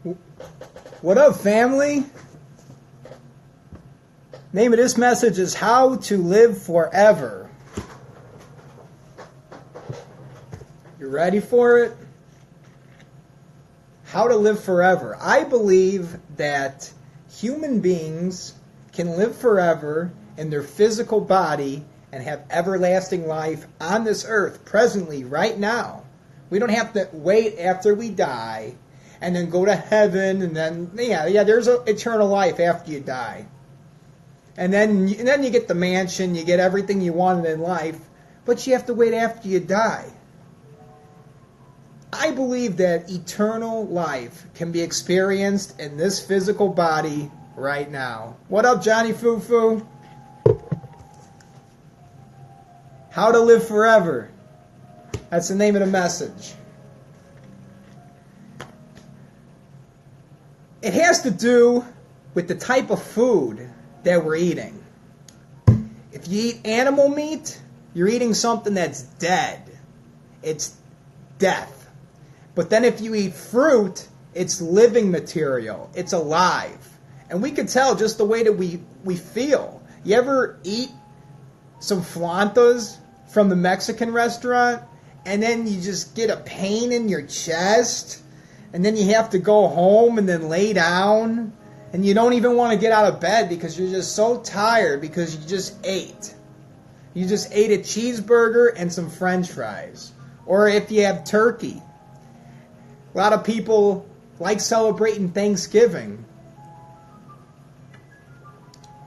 What up, family? Name of this message is How to Live Forever. You ready for it? How to live forever. I believe that human beings can live forever in their physical body and have everlasting life on this earth, presently, right now. We don't have to wait after we die and then go to heaven, and then, there's an eternal life after you die. And then you get the mansion, you get everything you wanted in life, but you have to wait after you die. I believe that eternal life can be experienced in this physical body right now. What up, Johnny Foo Foo? How to Live Forever. That's the name of the message. It has to do with the type of food that we're eating. If you eat animal meat, you're eating something that's dead. It's death. But then if you eat fruit, it's living material. It's alive. And we can tell just the way that we feel. You ever eat some flantas from the Mexican restaurant, and then you just get a pain in your chest, and then you have to go home and then lay down, and you don't even want to get out of bed because you're just so tired because you just ate. You just ate a cheeseburger and some French fries. Or if you have turkey. A lot of people like celebrating Thanksgiving.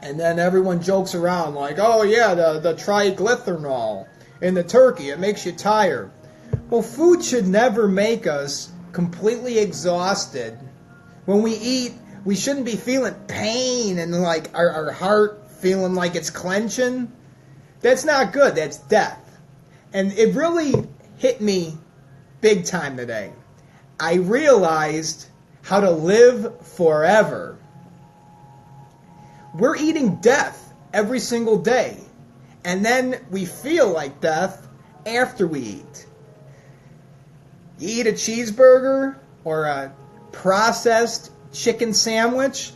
And then everyone jokes around like, oh yeah, the triglycerol in the turkey, it makes you tired. Well, food should never make us completely exhausted. When we eat, we shouldn't be feeling pain and like our heart feeling like it's clenching. That's not good. That's death. And it really hit me big time today. I realized how to live forever. We're eating death every single day. And then we feel like death after we eat. You eat a cheeseburger or a processed chicken sandwich,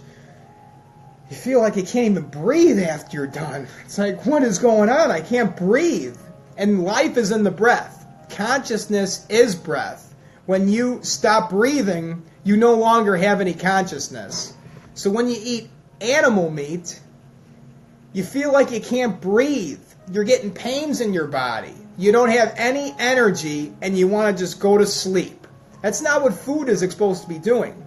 you feel like you can't even breathe after you're done. It's like, what is going on? I can't breathe. And life is in the breath. Consciousness is breath. When you stop breathing, you no longer have any consciousness. So when you eat animal meat, you feel like you can't breathe. You're getting pains in your body. You don't have any energy and you want to just go to sleep. That's not what food is supposed to be doing.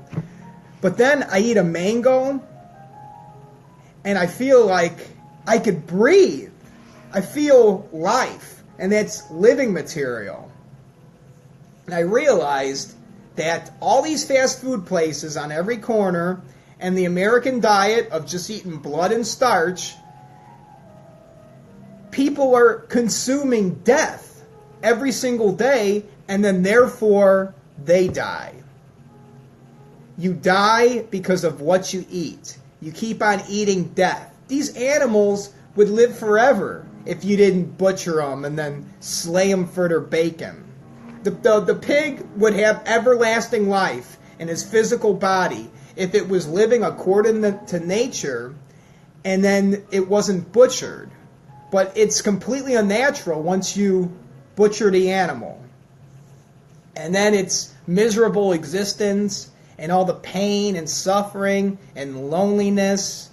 But then I eat a mango and I feel like I could breathe. I feel life, and that's living material. And I realized that all these fast food places on every corner and the American diet of just eating blood and starch, people are consuming death every single day, and then therefore they die. You die because of what you eat. You keep on eating death. These animals would live forever if you didn't butcher them and then slay them for their bacon. The pig would have everlasting life in his physical body if it was living according to nature and then it wasn't butchered. But it's completely unnatural once you butcher the animal. And then it's miserable existence and all the pain and suffering and loneliness.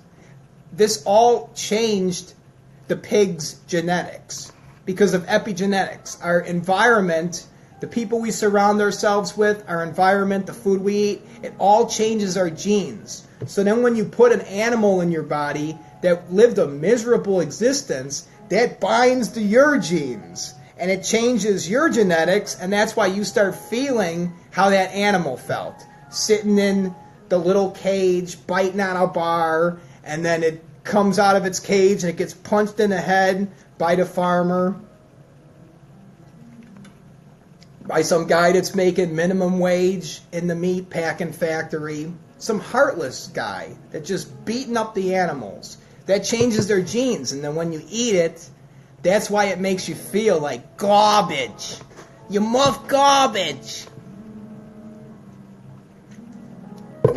This all changed the pig's genetics because of epigenetics. Our environment, the people we surround ourselves with, our environment, the food we eat, it all changes our genes. So then when you put an animal in your body that lived a miserable existence, that binds to your genes and it changes your genetics, and that's why you start feeling how that animal felt. Sitting in the little cage, biting on a bar, and then it comes out of its cage and it gets punched in the head by the farmer, by some guy that's making minimum wage in the meat packing factory, some heartless guy that's just beating up the animals. That changes their genes, and then when you eat it, that's why it makes you feel like garbage. You muff garbage.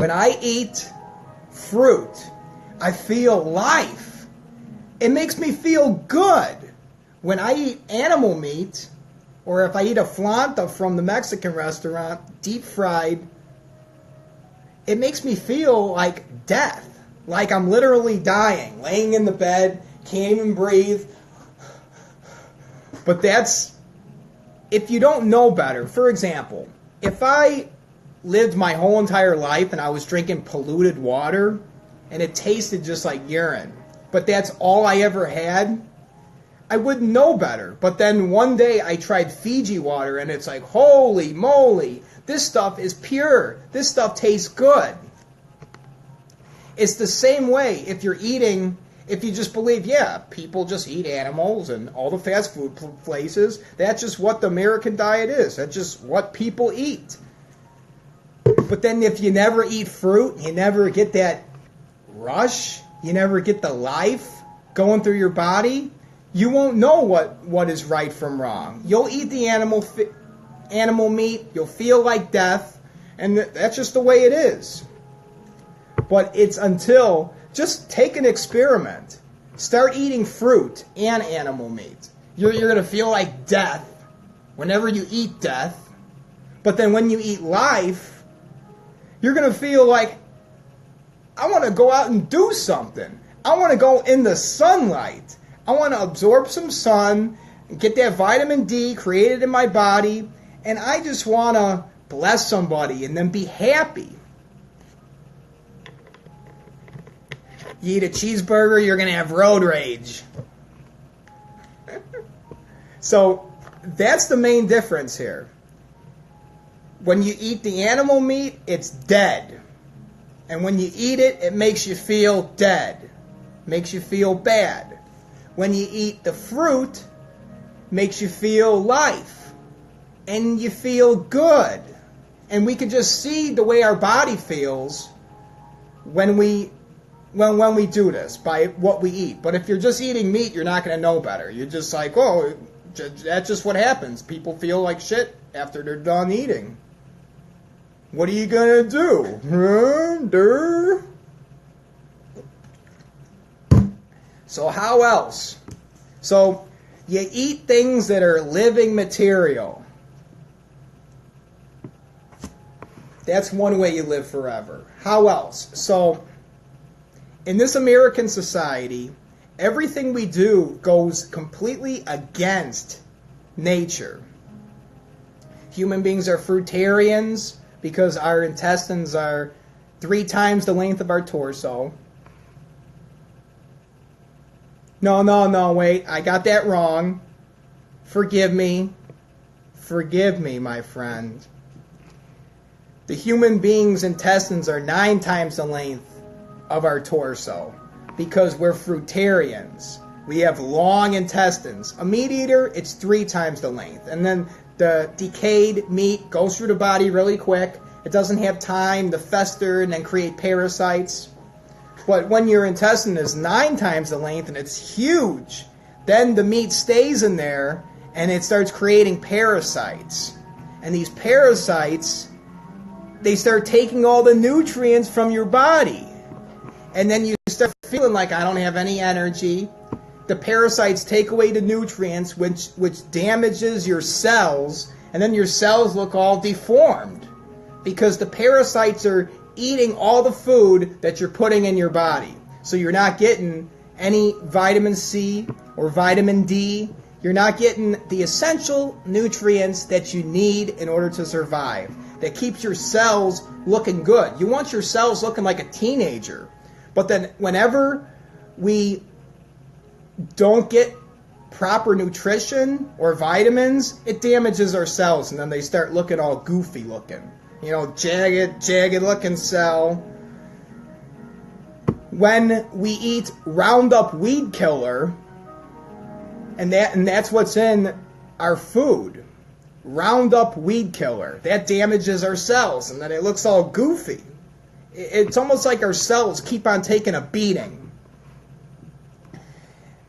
When I eat fruit, I feel life. It makes me feel good. When I eat animal meat, or if I eat a flauta from the Mexican restaurant, deep fried, it makes me feel like death. Like I'm literally dying, laying in the bed, can't even breathe. But that's, if you don't know better. For example, if I lived my whole entire life and I was drinking polluted water and it tasted just like urine, but that's all I ever had, I wouldn't know better. But then one day I tried Fiji water and it's like, holy moly, this stuff is pure. This stuff tastes good. It's the same way if you're eating, if you just believe, yeah, people just eat animals and all the fast food places, that's just what the American diet is. That's just what people eat. But then if you never eat fruit, you never get that rush, you never get the life going through your body, you won't know what is right from wrong. You'll eat the animal meat, you'll feel like death, and that's just the way it is. But it's until, just take an experiment. Start eating fruit and animal meat. You're going to feel like death whenever you eat death. But then when you eat life, you're going to feel like, I want to go out and do something. I want to go in the sunlight. I want to absorb some sun, and get that vitamin D created in my body, and I just want to bless somebody and then be happy. You eat a cheeseburger, you're going to have road rage. So that's the main difference here. When you eat the animal meat, it's dead. And when you eat it, it makes you feel dead. Makes you feel bad. When you eat the fruit, makes you feel life. And you feel good. And we can just see the way our body feels when we do this, by what we eat. But if you're just eating meat, you're not going to know better. You're just like, oh, that's just what happens. People feel like shit after they're done eating. What are you going to do? So how else? So you eat things that are living material. That's one way you live forever. How else? So in this American society, everything we do goes completely against nature. Human beings are fruitarians because our intestines are 3 times the length of our torso. No, wait, I got that wrong. Forgive me. Forgive me, my friend. The human being's intestines are 9 times the length of our torso because we're fruitarians. We have long intestines. A meat eater, it's 3 times the length. And then the decayed meat goes through the body really quick. It doesn't have time to fester and then create parasites. But when your intestine is 9 times the length and it's huge, then the meat stays in there and it starts creating parasites. And these parasites, they start taking all the nutrients from your body. And then you start feeling like, I don't have any energy. The parasites take away the nutrients, which damages your cells, and then your cells look all deformed because the parasites are eating all the food that you're putting in your body. So you're not getting any vitamin C or vitamin D. You're not getting the essential nutrients that you need in order to survive. That keeps your cells looking good. You want your cells looking like a teenager. But then whenever we don't get proper nutrition or vitamins, it damages our cells, and then they start looking all goofy looking. You know, jagged looking cell. When we eat Roundup weed killer, and that's what's in our food, Roundup weed killer, that damages our cells, and then it looks all goofy. It's almost like our cells keep on taking a beating.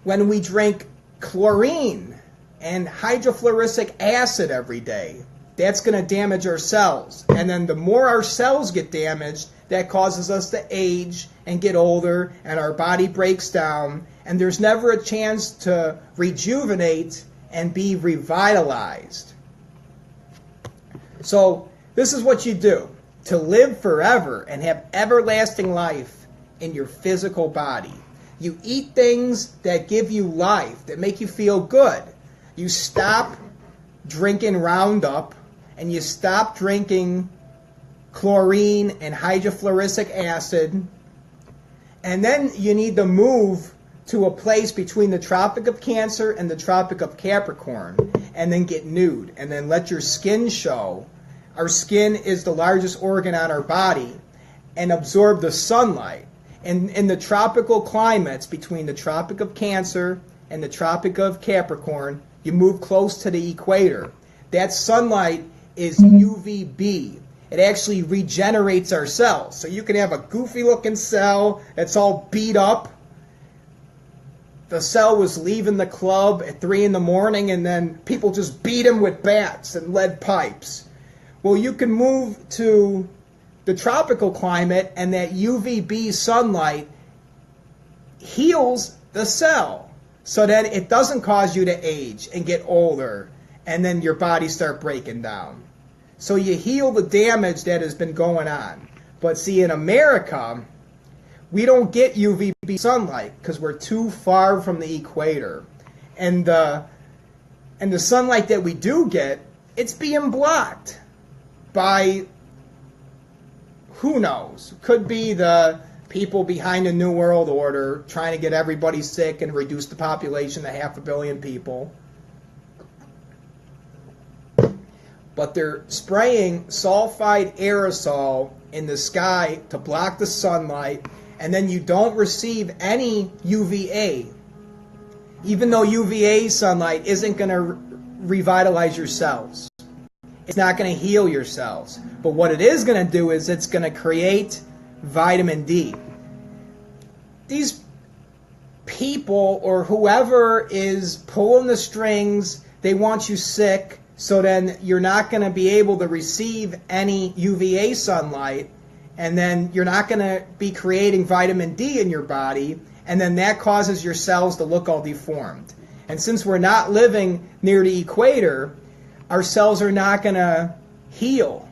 When we drink chlorine and hydrofluoric acid every day, that's going to damage our cells. And then the more our cells get damaged, that causes us to age and get older, and our body breaks down, and there's never a chance to rejuvenate and be revitalized. So this is what you do to live forever and have everlasting life in your physical body. You eat things that give you life, that make you feel good. You stop drinking Roundup, and you stop drinking chlorine and hydrofluoric acid, and then you need to move to a place between the Tropic of Cancer and the Tropic of Capricorn, and then get nude, and then let your skin show. Our skin is the largest organ on our body, and absorb the sunlight. And in the tropical climates between the Tropic of Cancer and the Tropic of Capricorn, you move close to the equator. That sunlight is UVB. It actually regenerates our cells. So you can have a goofy looking cell that's all beat up. The cell was leaving the club at 3 in the morning, and then people just beat him with bats and lead pipes. Well, you can move to the tropical climate, and that UVB sunlight heals the cell so that it doesn't cause you to age and get older, and then your body start breaking down. So you heal the damage that has been going on. But see, in America, we don't get UVB sunlight because we're too far from the equator. And the sunlight that we do get, it's being blocked by, who knows? Could be the people behind the New World Order trying to get everybody sick and reduce the population to 500 million people. But they're spraying sulfide aerosol in the sky to block the sunlight, and then you don't receive any UVA. Even though UVA sunlight isn't going to revitalize your cells. It's not going to heal your cells. But what it is going to do is it's going to create vitamin D. These people or whoever is pulling the strings, they want you sick, so then you're not going to be able to receive any UVA sunlight, and then you're not going to be creating vitamin D in your body, and then that causes your cells to look all deformed. And since we're not living near the equator, our cells are not going to heal.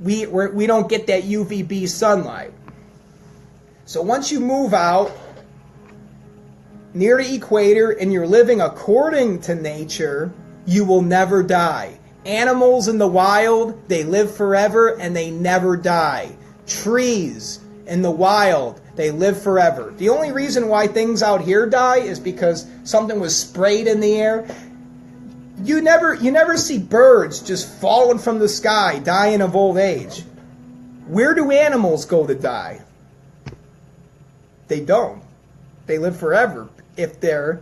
We don't get that UVB sunlight. So once you move out near the equator and you're living according to nature, you will never die. Animals in the wild, they live forever and they never die. Trees in the wild, they live forever. The only reason why things out here die is because something was sprayed in the air. You never see birds just falling from the sky, dying of old age. Where do animals go to die? They don't. They live forever if they're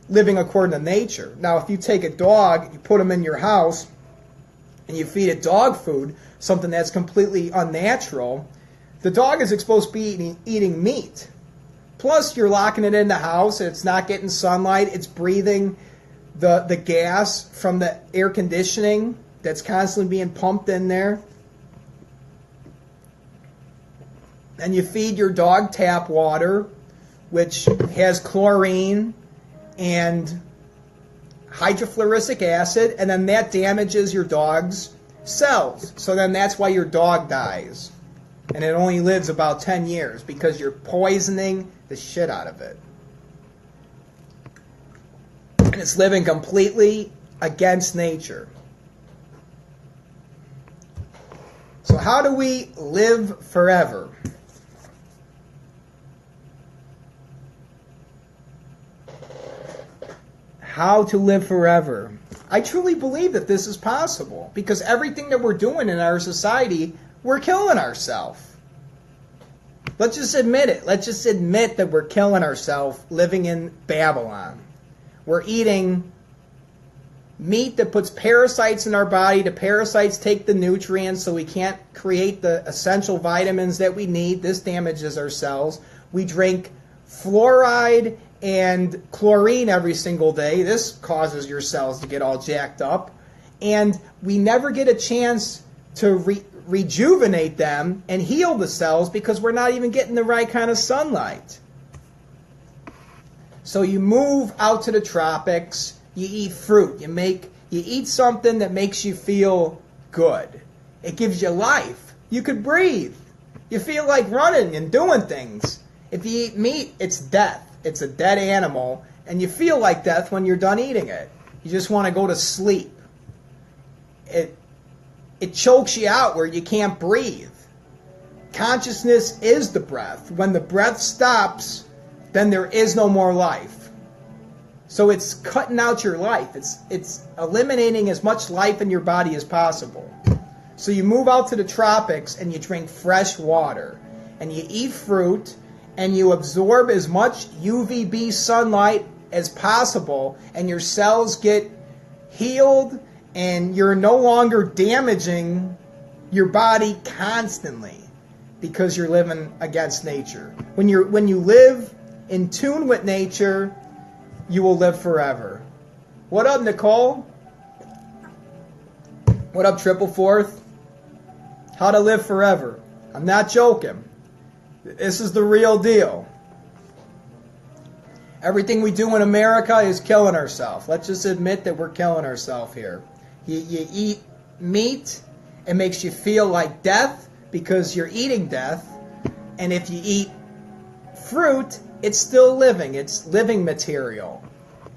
living according to nature. Now, if you take a dog, you put him in your house, and you feed it dog food, something that's completely unnatural, the dog is supposed to be eating meat. Plus, you're locking it in the house, and it's not getting sunlight. It's breathing the gas from the air conditioning that's constantly being pumped in there. And you feed your dog tap water, which has chlorine and hydrofluoric acid, and then that damages your dog's cells. So then that's why your dog dies. And it only lives about 10 years because you're poisoning the shit out of it. And it's living completely against nature. So how do we live forever? How to live forever. I truly believe that this is possible because everything that we're doing in our society, we're killing ourselves. Let's just admit it. Let's just admit that we're killing ourselves living in Babylon. We're eating meat that puts parasites in our body. The parasites take the nutrients, so we can't create the essential vitamins that we need. This damages our cells. We drink fluoride and chlorine every single day. This causes your cells to get all jacked up. And we never get a chance to rejuvenate them and heal the cells because we're not even getting the right kind of sunlight. So you move out to the tropics, you eat fruit, you eat something that makes you feel good. It gives you life. You could breathe. You feel like running and doing things. If you eat meat, it's death. It's a dead animal, and you feel like death when you're done eating it. You just want to go to sleep. It chokes you out where you can't breathe. Consciousness is the breath. When the breath stops, then there is no more life. So it's cutting out your life. It's eliminating as much life in your body as possible. So you move out to the tropics and you drink fresh water. And you eat fruit and you absorb as much UVB sunlight as possible. And your cells get healed and you're no longer damaging your body constantly because you're living against nature. When you live in tune with nature, you will live forever. What up, Nicole? What up, Triple Fourth? How to live forever. I'm not joking. This is the real deal. Everything we do in America is killing ourselves. Let's just admit that we're killing ourselves here. You eat meat, it makes you feel like death because you're eating death. And if you eat fruit, it's still living. It's living material.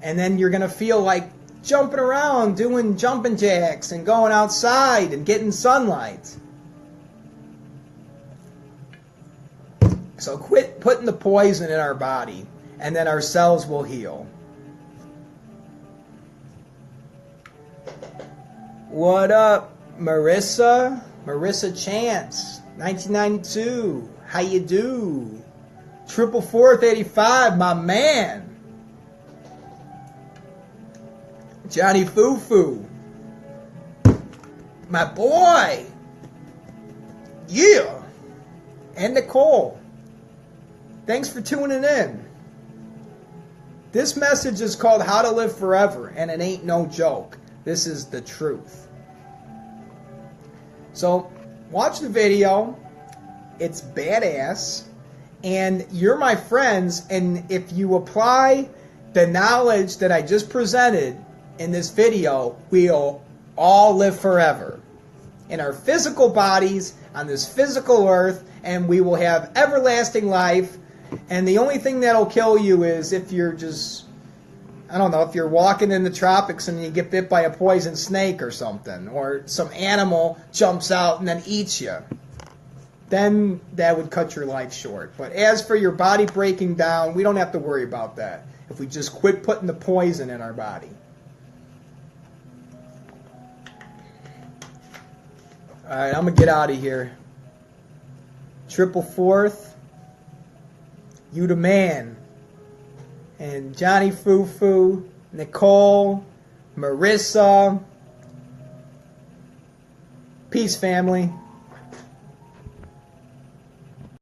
And then you're going to feel like jumping around, doing jumping jacks and going outside and getting sunlight. So quit putting the poison in our body, and then our cells will heal. What up, Marissa? Marissa Chance, 1992. How you do? Triple Fourth 85, my man. Johnny Fufu, my boy. Yeah. And Nicole. Thanks for tuning in. This message is called How to Live Forever, and it ain't no joke. This is the truth. So, watch the video. It's badass. And you're my friends, and if you apply the knowledge that I just presented in this video, we'll all live forever in our physical bodies on this physical earth, and we will have everlasting life. And the only thing that'll kill you is if you're just, I don't know, if you're walking in the tropics and you get bit by a poison snake or something, or some animal jumps out and then eats you. Then that would cut your life short. But as for your body breaking down, we don't have to worry about that if we just quit putting the poison in our body. All right, I'm going to get out of here. Triple Fourth. You the man. And Johnny Fufu, Nicole, Marissa. Peace, family.